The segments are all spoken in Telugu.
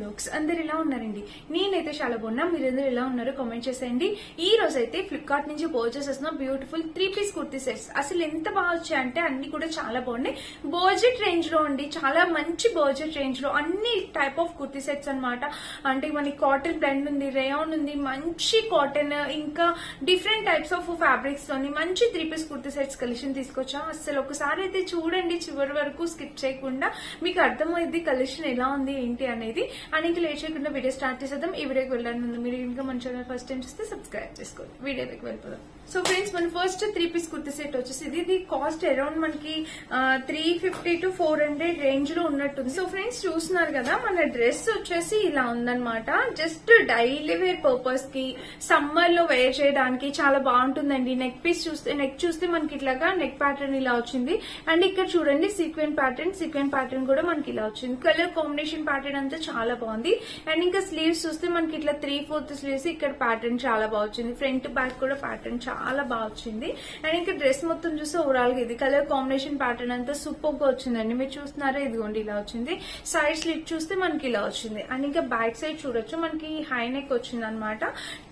లుక్స్ అందరు ఎలా ఉన్నారండి? నేనైతే చాలా బాగున్నా. మీరందరూ ఎలా ఉన్నారో కామెంట్ చేసేయండి. ఈ రోజు అయితే ఫ్లిప్కార్ట్ నుంచి పర్చేస్ చేసిన బ్యూటిఫుల్ 3-piece కుర్తీ సెట్స్ అసలు ఎంత బాగా వచ్చాయంటే అన్ని కూడా చాలా బాగున్నాయి. బడ్జెట్ రేంజ్ లో అండి, చాలా మంచి బడ్జెట్ రేంజ్ లో అన్ని టైప్ ఆఫ్ కుర్తీ సెట్స్ అన్నమాట. అంటే మనకి కాటన్ బ్లెండ్ ఉంది, రేయాన్ ఉంది, మంచి కాటన్, ఇంకా డిఫరెంట్ టైప్స్ ఆఫ్ ఫ్యాబ్రిక్స్ తోని మంచి 3-piece కుర్తీ సెట్స్ కలెక్షన్ తీసుకొచ్చా. అసలు ఒకసారి అయితే చూడండి, చివరి వరకు స్కిప్ చేయకుండా, మీకు అర్థమైంది కలెక్షన్ ఎలా ఉంది ఏంటి అనేది. అండ్ ఇంకా లేట్ చేయకుండా వీడియో స్టార్ట్ చేసేద్దాం. ఈ వీడియోకి వెళ్ళాలి ముందు మీరు ఇంకా మన ఛానల్ ఫస్ట్ టైం చూస్తే సబ్స్క్రైబ్ చేసుకోండి. వీడియోకి వెళ్ళిపోదాం. సో ఫ్రెండ్స్, మన ఫస్ట్ 3-piece కుర్తీ సెట్ వచ్చేసి ఇది కాస్ట్ అరౌండ్ మనకి 350 to 400 రేంజ్ లో ఉన్నట్టుంది. సో ఫ్రెండ్స్ చూస్తున్నారు కదా, మన డ్రెస్ వచ్చేసి ఇలా ఉందన్నమాట. జస్ట్ డైలీ వేర్ పర్పస్ కి, సమ్మర్ లో వేర్ చేయడానికి చాలా బాగుంటుందండి. నెక్ పీస్ చూస్తే, నెక్ చూస్తే మనకి ఇట్లాగా నెక్ ప్యాటర్న్ ఇలా వచ్చింది. అండ్ ఇక్కడ చూడండి సీక్వెన్ ప్యాటర్న్ కూడా మనకి ఇలా వచ్చింది. కలర్ కాంబినేషన్ ప్యాటర్న్ అంతా చాలా బాగుంది. అండ్ ఇంకా స్లీవ్స్ చూస్తే మనకి ఇట్లా 3/4 స్లీవ్స్, ఇక్కడ ప్యాటర్న్ చాలా బాగా వచ్చింది. ఫ్రంట్ బ్యాక్ కూడా ప్యాటర్న్ చాలా బాగా వచ్చింది. అండ్ ఇంకా డ్రెస్ మొత్తం చూస్తే ఓవరాల్ గా ఇది కలర్ కాంబినేషన్ ప్యాటర్న్ అంతా సూపర్ గా వచ్చిందండి. మీరు చూస్తున్నారా, ఇదిగోండి ఇలా వచ్చింది. సైడ్ స్లిట్ చూస్తే మనకి ఇలా వచ్చింది. అండ్ ఇంకా బ్యాక్ సైడ్ చూడొచ్చు, మనకి హై నెక్ వచ్చింది అనమాట.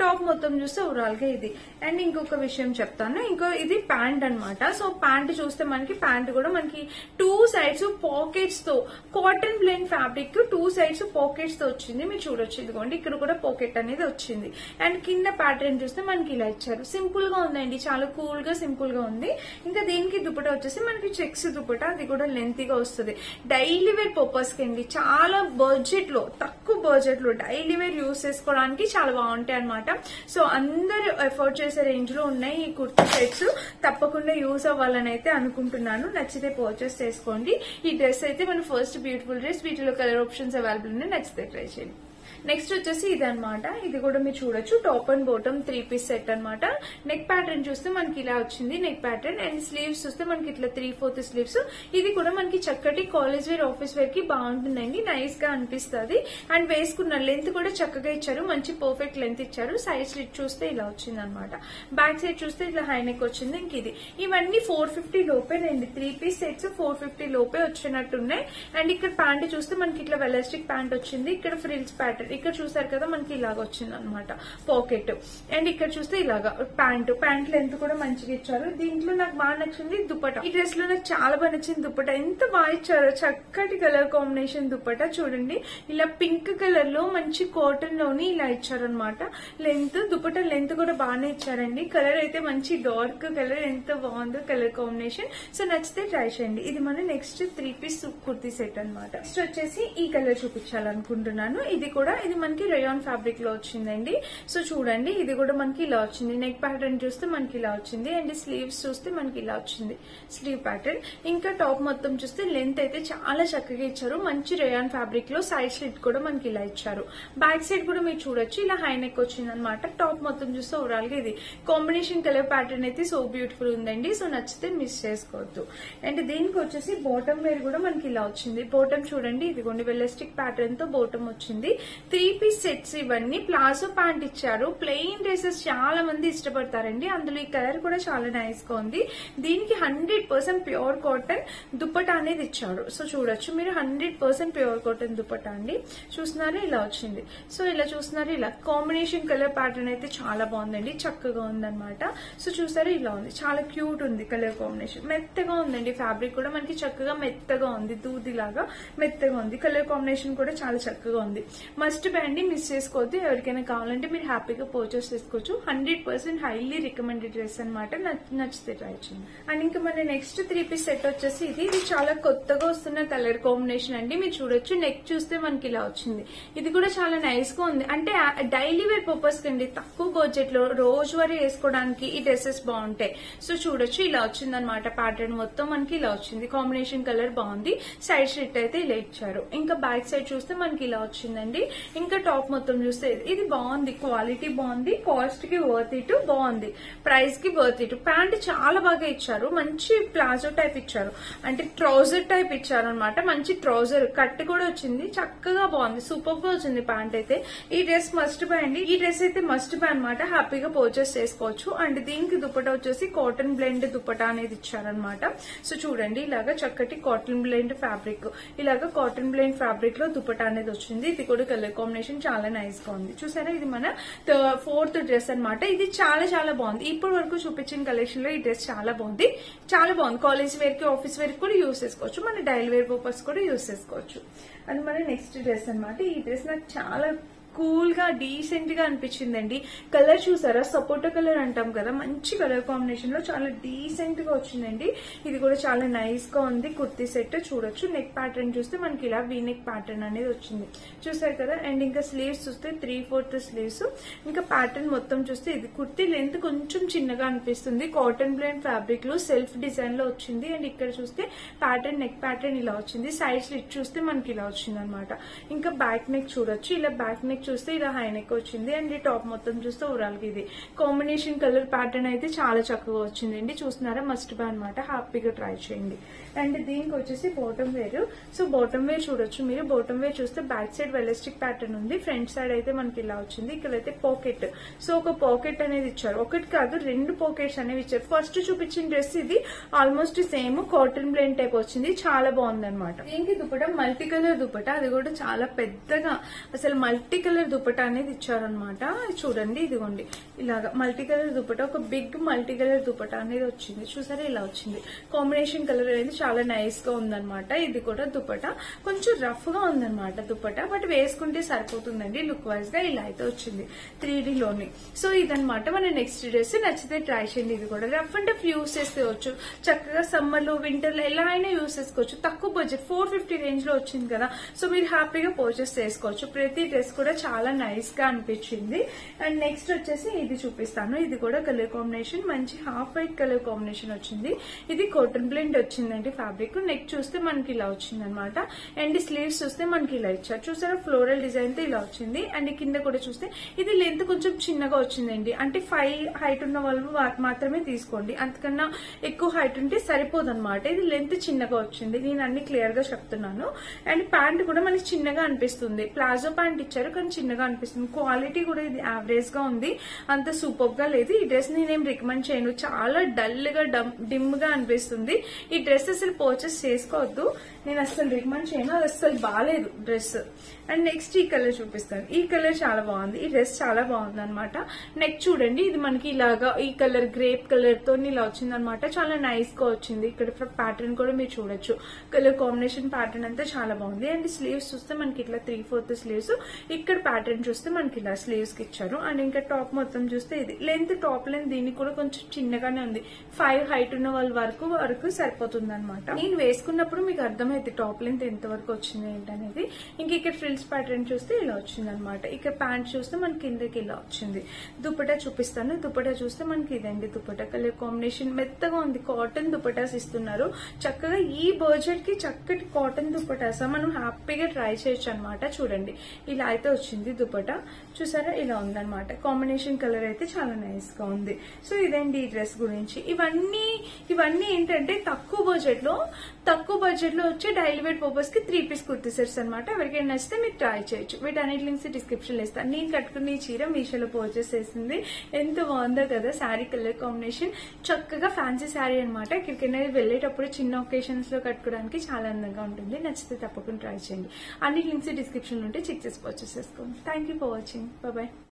టాప్ మొత్తం చూస్తే ఓవరాల్ గా ఇది. అండ్ ఇంకొక విషయం చెప్తాను, ఇంకో ఇది ప్యాంట్ అనమాట. సో ప్యాంట్ చూస్తే మనకి ప్యాంట్ కూడా మనకి 2 సైడ్స్ పాకెట్స్ తో, cotton blend fabric 2 sides pockets తో వచ్చింది. మీరు చూడొచ్చు, ఇదిగోండి ఇక్కడ కూడా పాకెట్ అనేది వచ్చింది. అండ్ కింద ప్యాటర్న్ చూస్తే మనకి ఇలా ఇచ్చారు. సింపుల్ గా ఉందండి, చాలా కూల్ గా సింపుల్ గా ఉంది. ఇంకా దీనికి దుపట్టా వచ్చేసి మనకి చెక్స్ దుపట్టా, అది కూడా లెంతీగా వస్తుంది. డైలీ వేర్ పర్పస్ కి అండి, చాలా బడ్జెట్ లో, తక్కువ బడ్జెట్ లో డైలీ వేర్ యూజ్ చేసుకోవడానికి చాలా బాగుంటాయి అనమాట. సో అందరు ఎఫోర్డ్ చేసే రేంజ్ లో ఉన్నాయి ఈ కుర్తీ సెట్స్. తప్పకుండా యూజ్ అవ్వాలని అయితే అనుకుంటున్నాను. నచ్చితే పర్చేస్ చేసుకోండి. ఈ డ్రెస్ అయితే మన ఫస్ట్ బ్యూటిఫుల్ డ్రెస్. వీటిలో కలర్ ఆప్షన్స్ అవైలబుల్ ఉన్నాయి, నచ్చితే ట్రై చేయండి. నెక్స్ట్ వచ్చేసి ఇది అనమాట. ఇది కూడా మీరు చూడొచ్చు, top and bottom 3-piece set అనమాట. నెక్ ప్యాటర్న్ చూస్తే మనకి ఇలా వచ్చింది నెక్ ప్యాటర్న్. అండ్ స్లీవ్స్ చూస్తే మనకి ఇట్లా 3/4 స్లీవ్స్. ఇది కూడా మనకి చక్కటి కాలేజ్ వేర్, ఆఫీస్ వేర్ కి బాగుంటుందండి, నైస్ గా అనిపిస్తుంది. అండ్ వేసుకున్న లెంత్ కూడా చక్కగా ఇచ్చారు, మంచి పర్ఫెక్ట్ లెంత్ ఇచ్చారు. సైడ్ స్లిట్ చూస్తే ఇలా వచ్చింది అనమాట. బ్యాక్ సైడ్ చూస్తే ఇట్లా హై నెక్ వచ్చింది. ఇంక ఇది ఇవన్నీ 450 లోపేనండి. 3-piece సెట్స్ 450 లోపే వచ్చినట్టున్నాయి. అండ్ ఇక్కడ ప్యాంట్ చూస్తే మనకి ఇట్లా ఎలాస్టిక్ ప్యాంట్ వచ్చింది. ఇక్కడ ఫ్రిల్స్ ప్యాటర్న్ ఇక్కడ చూసారు కదా, మనకి ఇలాగ వచ్చింది అనమాట పాకెట్. అండ్ ఇక్కడ చూస్తే ఇలాగా ప్యాంట్ లెంత్ కూడా మంచిగా ఇచ్చారు. దీంట్లో నాకు బాగా నచ్చింది దుపట్టా. ఈ డ్రెస్ లో నాకు చాలా బాగా నచ్చింది దుపట్టా. ఎంత బాగా ఇచ్చారో, చక్కటి కలర్ కాంబినేషన్ దుపట్టా. చూడండి, ఇలా పింక్ కలర్ లో మంచి కాటన్ లోని ఇలా ఇచ్చారు అనమాట. లెంత్, దుపట్టా లెంత్ కూడా బాగానే ఇచ్చారండి. కలర్ అయితే మంచి డార్క్ కలర్, ఎంత బాగుందో కలర్ కాంబినేషన్. సో నచ్చితే ట్రై చేయండి. ఇది మన నెక్స్ట్ 3-piece కుర్తీ సెట్ అనమాట. నెక్స్ట్ వచ్చేసి ఈ కలర్ చూపించాలనుకుంటున్నాను. ఇది కూడా, ఇది మనకి రేయాన్ ఫ్యాబ్రిక్ లో వచ్చిందండి. సో చూడండి, ఇది కూడా మనకి ఇలా వచ్చింది. నెక్ ప్యాటర్న్ చూస్తే మనకి ఇలా వచ్చింది. అండ్ స్లీవ్స్ చూస్తే మనకి ఇలా వచ్చింది స్లీవ్ ప్యాటర్న్. ఇంకా టాప్ మొత్తం చూస్తే లెంత్ అయితే చాలా చక్కగా ఇచ్చారు, మంచి రేయాన్ ఫ్యాబ్రిక్ లో. సైడ్ స్లిట్ కూడా మనకి ఇలా ఇచ్చారు. బ్యాక్ సైడ్ కూడా మీరు చూడొచ్చు, ఇలా హై నెక్ వచ్చింది అనమాట. టాప్ మొత్తం చూస్తే ఓవరాల్ గా ఇది కాంబినేషన్ కలర్ ప్యాటర్న్ అయితే సో బ్యూటిఫుల్ ఉందండి. సో నచ్చితే మిస్ చేసుకోవద్దు. అండ్ దీనికి వచ్చేసి బాటమ్ వేర్ కూడా మనకి ఇలా వచ్చింది. బాటమ్ చూడండి, ఇదిగోండి ఎలాస్టిక్ ప్యాటర్న్ తో బాటమ్ వచ్చింది. 3-piece సెట్స్ ఇవన్నీ. ప్లాజో ప్యాంట్ ఇచ్చారు. ప్లెయిన్ డ్రెస్సెస్ చాలా మంది ఇష్టపడతారండి, అందులో ఈ కలర్ కూడా చాలా నైస్ గా ఉంది. దీనికి 100% ప్యూర్ కాటన్ దుపట్టా అనేది ఇచ్చారు. సో చూడొచ్చు మీరు, 100% ప్యూర్ కాటన్ దుపట్టా అండి. చూస్తున్నారా, ఇలా వచ్చింది. సో ఇలా చూస్తున్నారు, ఇలా కాంబినేషన్ కలర్ ప్యాటర్న్ అయితే చాలా బాగుందండి, చక్కగా ఉందన్నమాట. సో చూసారా, ఇలా ఉంది, చాలా క్యూట్ ఉంది కలర్ కాంబినేషన్. మెత్తగా ఉందండి ఫ్యాబ్రిక్ కూడా మనకి, చక్కగా మెత్తగా ఉంది, దూదిలాగా మెత్తగా ఉంది. కలర్ కాంబినేషన్ కూడా చాలా చక్కగా ఉంది. మస్ట్ బై అండి, మిస్ చేసుకోవద్దు. ఎవరికైనా కావాలంటే మీరు హ్యాపీగా పర్చేస్ చేసుకోవచ్చు. 100% హైలీ రికమెండెడ్ డ్రెస్ అనమాట. నచ్చితే ట్రై చేయండి. అండ్ ఇంకా మన నెక్స్ట్ 3-piece సెట్ వచ్చేసి ఇది చాలా కొత్తగా వస్తున్న కలర్ కాంబినేషన్ అండి. మీరు చూడొచ్చు, నెక్ చూస్తే మనకి ఇలా వచ్చింది. ఇది కూడా చాలా నైస్ గా ఉంది. అంటే డైలీ వేర్ పర్పస్ కండి, తక్కువ బడ్జెట్ లో రోజువారీ వేసుకోవడానికి ఈ డ్రెస్సెస్ బాగుంటాయి. సో చూడొచ్చు, ఇలా వచ్చింది అనమాట. ప్యాటర్న్ మొత్తం మనకి ఇలా వచ్చింది. కాంబినేషన్ కలర్ బాగుంది. సైడ్ స్లిట్ అయితే ఇలా ఇచ్చారు. ఇంకా బ్యాక్ సైడ్ చూస్తే మనకి ఇలా వచ్చిందండి. ఇంకా టాప్ మొత్తం చూస్తే ఇది బాగుంది, క్వాలిటీ బాగుంది, కాస్ట్ కి వర్త్ ఇట్, బాగుంది, ప్రైస్ కి వర్త్ ఇట్. ప్యాంట్ చాలా బాగా ఇచ్చారు, మంచి ప్లాజో టైప్ ఇచ్చారు, అంటే ట్రౌజర్ టైప్ ఇచ్చారు అనమాట. మంచి ట్రౌజర్ కట్ కూడా వచ్చింది, చక్కగా బాగుంది, సూపర్ గా వచ్చింది ప్యాంట్ అయితే. ఈ డ్రెస్ మస్ట్ బై అండి, ఈ డ్రెస్ అయితే మస్ట్ బై అనమాట, హ్యాపీగా పర్చేస్ చేసుకోవచ్చు. అండ్ దీనికి దుపట్టా వచ్చేసి కాటన్ బ్లెండ్ దుపట్టా అనేది ఇచ్చారనమాట. సో చూడండి, ఇలాగా చక్కటి కాటన్ బ్లెండ్ ఫ్యాబ్రిక్, ఇలాగా కాటన్ బ్లెండ్ ఫ్యాబ్రిక్ లో దుపట్టా అనేది వచ్చింది. ఇది కూడా కలర్ కాంబినేషన్ చాలా నైస్ గా ఉంది. చూసారా, ఇది మన 4th డ్రెస్ అనమాట. ఇది చాలా చాలా బాగుంది. ఇప్పటి వరకు చూపించిన కలెక్షన్ లో ఈ డ్రెస్ చాలా బాగుంది, చాలా బాగుంది. కాలేజ్ వేర్ కి, ఆఫీస్ వేర్ కూడా యూస్ చేసుకోవచ్చు, మన డైలీ వేర్ పర్పస్ కూడా యూస్ చేసుకోవచ్చు. అండ్ మన నెక్స్ట్ డ్రెస్ అనమాట. ఈ డ్రెస్ నాకు చాలా కూల్ గా డీసెంట్ గా అనిపించిందండి. కలర్ చూసారా, సపోటా కలర్ అంటాం కదా, మంచి కలర్ కాంబినేషన్ లో చాలా డీసెంట్ గా వచ్చిందండి. ఇది కూడా చాలా నైస్ గా ఉంది. కుర్తీ సెట్ చూడొచ్చు. నెక్ ప్యాటర్న్ చూస్తే మనకి ఇలా వీ నెక్ ప్యాటర్న్ అనేది వచ్చింది, చూసారు కదా. అండ్ ఇంకా స్లీవ్స్ చూస్తే 3/4 స్లీవ్స్. ఇంకా ప్యాటర్న్ మొత్తం చూస్తే ఇది కుర్తీ లెంత్ కొంచెం చిన్నగా అనిపిస్తుంది. కాటన్ బ్లెండ్ ఫ్యాబ్రిక్ లో సెల్ఫ్ డిజైన్ లో వచ్చింది. అండ్ ఇక్కడ చూస్తే ప్యాటర్న్, నెక్ ప్యాటర్న్ ఇలా వచ్చింది. సైడ్ స్లిట్ చూస్తే మనకి ఇలా వచ్చింది అనమాట. ఇంకా బ్యాక్ నెక్ చూడొచ్చు, ఇలా బ్యాక్ నెక్ చూస్తే ఇలా హై నెక్ వచ్చింది. అండ్ ఈ టాప్ మొత్తం చూస్తే ఓవరాల్ గా ఇది కాంబినేషన్ కలర్ ప్యాటర్న్ అయితే చాలా చక్కగా వచ్చిందండి. చూస్తున్నారా, మస్ట్ బై అనమాట, హ్యాపీగా ట్రై చేయండి. అండ్ దీనికి వచ్చేసి bottom wear. So bottom wear చూడొచ్చు మీరు. బాటమ్ వేర్ చూస్తే బ్యాక్ సైడ్ వెలస్టిక్ ప్యాటర్న్ ఉంది, ఫ్రంట్ సైడ్ అయితే మనకి ఇలా వచ్చింది. ఇక్కడైతే పాకెట్, సో ఒక పాకెట్ అనేది ఇచ్చారు, ఒకటి కాదు 2 పాకెట్స్ అనేవి ఇచ్చారు. ఫస్ట్ చూపించిన డ్రెస్ ఇది almost same cotton blend type వచ్చింది, చాలా బాగుంది అనమాట. దీనికి దుపట్టా మల్టీ కలర్ దుపట్టా, అది కూడా చాలా పెద్దగా, అసలు మల్టీ కలర్ దుపట్టా అనేది ఇచ్చారనమాట. చూడండి, ఇదిగోండి ఇలాగా మల్టీ కలర్ దుపట్టా, ఒక బిగ్ మల్టీ కలర్ దుపట్టా అనేది వచ్చింది. చూసారా, ఇలా వచ్చింది. కాంబినేషన్ కలర్ అనేది చాలా నైస్ గా ఉందన్నమాట. ఇది కూడా దుపట్టా కొంచెం రఫ్ గా ఉందన్నమాట దుపట్టా, బట్ వేసుకుంటే సరిపోతుందండి. లుక్ వైజ్ గా ఇలా అయితే వచ్చింది 3D లోని. సో ఇదనమాట మన నెక్స్ట్ డ్రెస్. నచ్చితే ట్రై చేయండి. ఇది కూడా రఫ్ అండ్ టఫ్ యూస్ చేసుకోవచ్చు, చక్కగా సమ్మర్ లో, వింటర్ లో ఎలా అయినా యూస్ చేసుకోవచ్చు. తక్కువ బడ్జెట్ 450 రేంజ్ లో వచ్చింది కదా, సో మీరు హ్యాపీగా పర్చేస్ చేసుకోవచ్చు. ప్రతి డ్రెస్ కూడా చాలా నైస్ గా అనిపించింది. అండ్ నెక్స్ట్ వచ్చేసి ఇది చూపిస్తాను. ఇది కూడా కలర్ కాంబినేషన్ మంచి హాఫ్ వైట్ కలర్ కాంబినేషన్ వచ్చింది. ఇది కాటన్ బ్లెండ్ వచ్చిందండి ఫ్యాబ్రిక్. నెక్ చూస్తే మనకి ఇలా వచ్చింది అనమాట. అండ్ స్లీవ్స్ చూస్తే మనకి ఇలా ఇచ్చారు, చూసారా, ఫ్లోరల్ డిజైన్ తో ఇలా వచ్చింది. అండ్ కింద కూడా చూస్తే ఇది లెంత్ కొంచెం చిన్నగా వచ్చిందండి, అంటే 5 హైట్ ఉన్న వాళ్ళు మాత్రమే తీసుకోండి, అంతకన్నా ఎక్కువ హైట్ ఉంటే సరిపోదు అనమాట. ఇది లెంత్ చిన్నగా వచ్చింది, నేను అన్ని క్లియర్ గా చెప్తున్నాను. అండ్ ప్యాంట్ కూడా మనకి చిన్నగా అనిపిస్తుంది, ప్లాజో ప్యాంట్ ఇచ్చారు కానీ చిన్నగా అనిపిస్తుంది. క్వాలిటీ కూడా ఇది యావరేజ్ గా ఉంది, అంత సూపర్ గా లేదు. ఈ డ్రెస్ నేనేం రికమెండ్ చేయను, చాలా డల్ గా డిమ్ గా అనిపిస్తుంది. ఈ డ్రెస్ అసలు పర్చేస్ చేసుకోవద్దు, నేను అసలు రికమెండ్ చేయను, అది అసలు బాగాలేదు డ్రెస్. అండ్ నెక్స్ట్ ఈ కలర్ చూపిస్తాను. ఈ కలర్ చాలా బాగుంది, ఈ డ్రెస్ చాలా బాగుంది అనమాట. నెక్ చూడండి, ఇది మనకి ఇలాగా ఈ కలర్ గ్రేప్ కలర్ తో ఇలా వచ్చింది అనమాట, చాలా నైస్ గా వచ్చింది. ఇక్కడ ప్యాటర్న్ కూడా మీరు చూడొచ్చు, కలర్ కాంబినేషన్ ప్యాటర్న్ అంతా చాలా బాగుంది. అండ్ స్లీవ్స్ చూస్తే మనకి ఇట్లా 3/4 స్లీవ్స్, ఇక్కడ ప్యాటర్న్ చూస్తే మనకి ఇలా స్లీవ్స్ కి ఇచ్చారు. అండ్ ఇంకా టాప్ మొత్తం చూస్తే ఇది లెంత్, టాప్ లెంత్ దీనికి కూడా కొంచెం చిన్నగానే ఉంది, 5 హైట్ ఉన్న వాళ్ళ వరకు సరిపోతుంది అనమాట. నేను వేసుకున్నప్పుడు మీకు అర్థమైంది టాప్ లెంత్ ఎంత వరకు వచ్చింది ఏంటనేది. ఇంక ఇక్కడ ఫ్రిల్స్ ప్యాటర్న్ చూస్తే ఇలా వచ్చింది అనమాట. ఇక్కడ ప్యాంట్ చూస్తే మనకి కిందకి ఇలా వచ్చింది. దుపట్టా చూపిస్తాను. దుపట్టా చూస్తే మనకి ఇదండి దుపట్టా, కలర్ కాంబినేషన్ మెత్తగా ఉంది. కాటన్ దుపట్టాస్ ఇస్తున్నారు, చక్కగా ఈ బడ్జెట్ కి చక్కటి కాటన్ దుపట్టాస్ మనం హ్యాపీగా ట్రై చేయొచ్చు అనమాట. చూడండి, ఇలా అయితే వచ్చింది దుపట్టా, చూసారా, ఇలా ఉందన్నమాట. కాంబినేషన్ కలర్ అయితే చాలా నైస్ గా ఉంది. సో ఇదండి ఈ డ్రెస్ గురించి. ఇవన్నీ ఏంటంటే తక్కువ బడ్జెట్ లో వచ్చే డైలీ వేర్ పర్పస్ కి 3 పీస్ కుర్తీ సెట్స్ అనమాట. ఎవరికైనా నచ్చితే మీరు ట్రై చేయొచ్చు. వీటన్నిటి లింక్స్ డిస్క్రిప్షన్ లో ఇస్తాను. నేను కట్టుకున్న ఈ చీర మీషోలో పర్చేస్ చేసింది, ఎంత బాగుందో కదా. శారీ కలర్ కాంబినేషన్ చక్కగా ఫ్యాన్సీ శారీ అనమాట. ఎక్కడికైనా వెళ్ళేటప్పుడు చిన్న ఒకేషన్స్ లో కట్టుకోవడానికి చాలా అందంగా ఉంటుంది. నచ్చితే తప్పకుండా ట్రై చేయండి. అన్ని లింక్స్ డిస్క్రిప్షన్ లో ఉంటే చెక్ చేసి పర్చేస్ చేసుకోండి. Thank you for watching. Bye.